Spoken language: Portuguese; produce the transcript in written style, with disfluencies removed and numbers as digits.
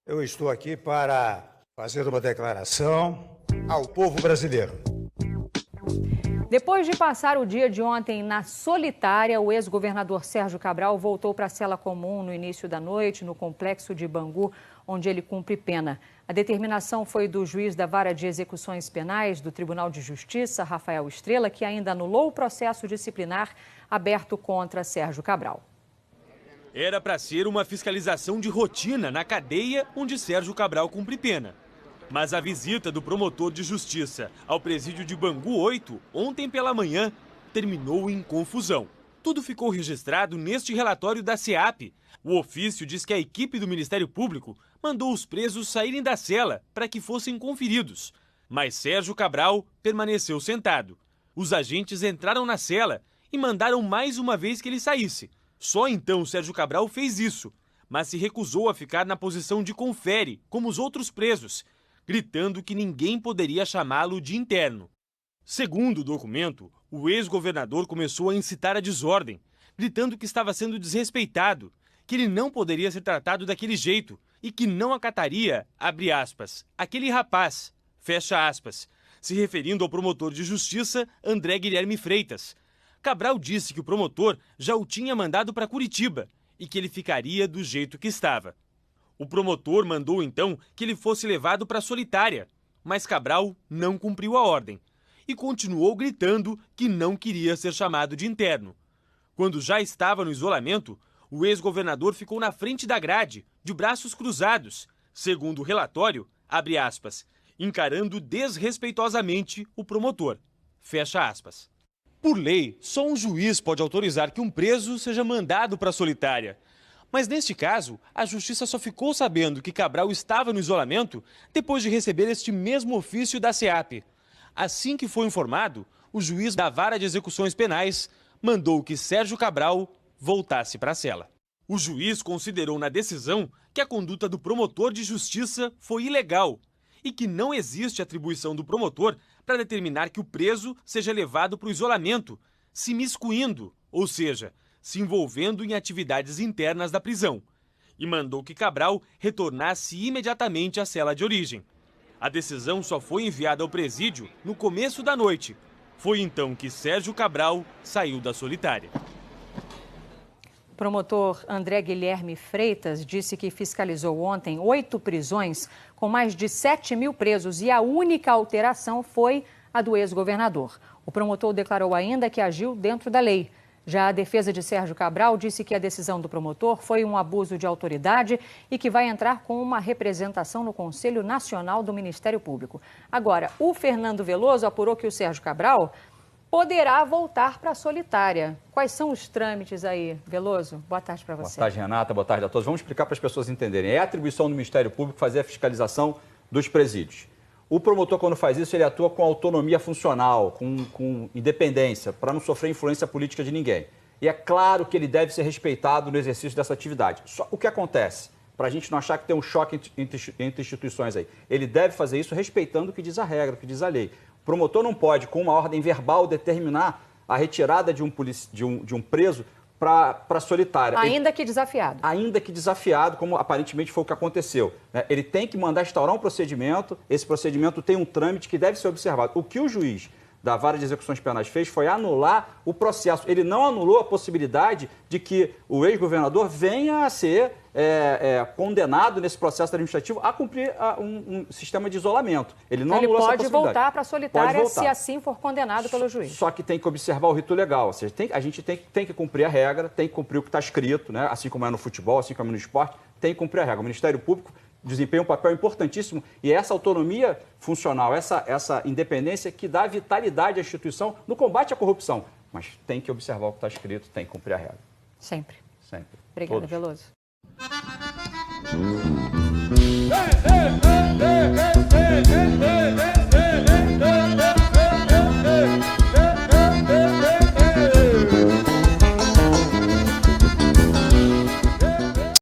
Eu estou aqui para fazer uma declaração ao povo brasileiro. Depois de passar o dia de ontem na solitária, o ex-governador Sérgio Cabral voltou para a cela comum no início da noite, no complexo de Bangu, onde ele cumpre pena. A determinação foi do juiz da Vara de Execuções Penais do Tribunal de Justiça, Rafael Estrela, que ainda anulou o processo disciplinar aberto contra Sérgio Cabral. Era para ser uma fiscalização de rotina na cadeia onde Sérgio Cabral cumpre pena. Mas a visita do promotor de justiça ao presídio de Bangu 8, ontem pela manhã, terminou em confusão. Tudo ficou registrado neste relatório da SEAP. O ofício diz que a equipe do Ministério Público mandou os presos saírem da cela para que fossem conferidos. Mas Sérgio Cabral permaneceu sentado. Os agentes entraram na cela e mandaram mais uma vez que ele saísse. Só então Sérgio Cabral fez isso, mas se recusou a ficar na posição de confere, como os outros presos, gritando que ninguém poderia chamá-lo de interno. Segundo o documento, o ex-governador começou a incitar a desordem, gritando que estava sendo desrespeitado, que ele não poderia ser tratado daquele jeito e que não acataria, abre aspas, aquele rapaz, fecha aspas, se referindo ao promotor de justiça André Guilherme Freitas. Cabral disse que o promotor já o tinha mandado para Curitiba e que ele ficaria do jeito que estava. O promotor mandou então que ele fosse levado para a solitária, mas Cabral não cumpriu a ordem e continuou gritando que não queria ser chamado de interno. Quando já estava no isolamento, o ex-governador ficou na frente da grade, de braços cruzados, segundo o relatório, abre aspas, encarando desrespeitosamente o promotor, fecha aspas. Por lei, só um juiz pode autorizar que um preso seja mandado para a solitária. Mas neste caso, a justiça só ficou sabendo que Cabral estava no isolamento depois de receber este mesmo ofício da SEAP. Assim que foi informado, o juiz da Vara de Execuções Penais mandou que Sérgio Cabral voltasse para a cela. O juiz considerou na decisão que a conduta do promotor de justiça foi ilegal e que não existe atribuição do promotor para determinar que o preso seja levado para o isolamento, se miscuindo, ou seja, se envolvendo em atividades internas da prisão, e mandou que Cabral retornasse imediatamente à cela de origem. A decisão só foi enviada ao presídio no começo da noite. Foi então que Sérgio Cabral saiu da solitária. O promotor André Guilherme Freitas disse que fiscalizou ontem 8 prisões com mais de 7 mil presos e a única alteração foi a do ex-governador. O promotor declarou ainda que agiu dentro da lei. Já a defesa de Sérgio Cabral disse que a decisão do promotor foi um abuso de autoridade e que vai entrar com uma representação no Conselho Nacional do Ministério Público. Agora, o Fernando Veloso apurou que o Sérgio Cabral poderá voltar para a solitária. Quais são os trâmites aí, Veloso? Boa tarde para você. Boa tarde, Renata. Boa tarde a todos. Vamos explicar para as pessoas entenderem. É a atribuição do Ministério Público fazer a fiscalização dos presídios. O promotor, quando faz isso, ele atua com autonomia funcional, com independência, para não sofrer influência política de ninguém. E é claro que ele deve ser respeitado no exercício dessa atividade. Só o que acontece, para a gente não achar que tem um choque entre instituições aí, ele deve fazer isso respeitando o que diz a regra, o que diz a lei. O promotor não pode, com uma ordem verbal, determinar a retirada de um preso para solitária. Ainda que desafiado. Ainda que desafiado, como aparentemente foi o que aconteceu. Ele tem que mandar instaurar um procedimento, esse procedimento tem um trâmite que deve ser observado. O que o juiz da Vara de Execuções Penais fez foi anular o processo. Ele não anulou a possibilidade de que o ex-governador venha a ser condenado nesse processo administrativo a cumprir um sistema de isolamento. Ele não anulou essa possibilidade. Ele pode voltar para a solitária se assim for condenado pelo juiz. Só que tem que observar o rito legal. Ou seja, a gente tem que cumprir a regra, tem que cumprir o que está escrito, né? Assim como é no futebol, assim como é no esporte, tem que cumprir a regra. O Ministério Público desempenha um papel importantíssimo e é essa autonomia funcional, essa independência que dá vitalidade à instituição no combate à corrupção. Mas tem que observar o que está escrito, tem que cumprir a regra. Sempre. Sempre. Obrigada, Todos. Veloso. Ei, ei, ei.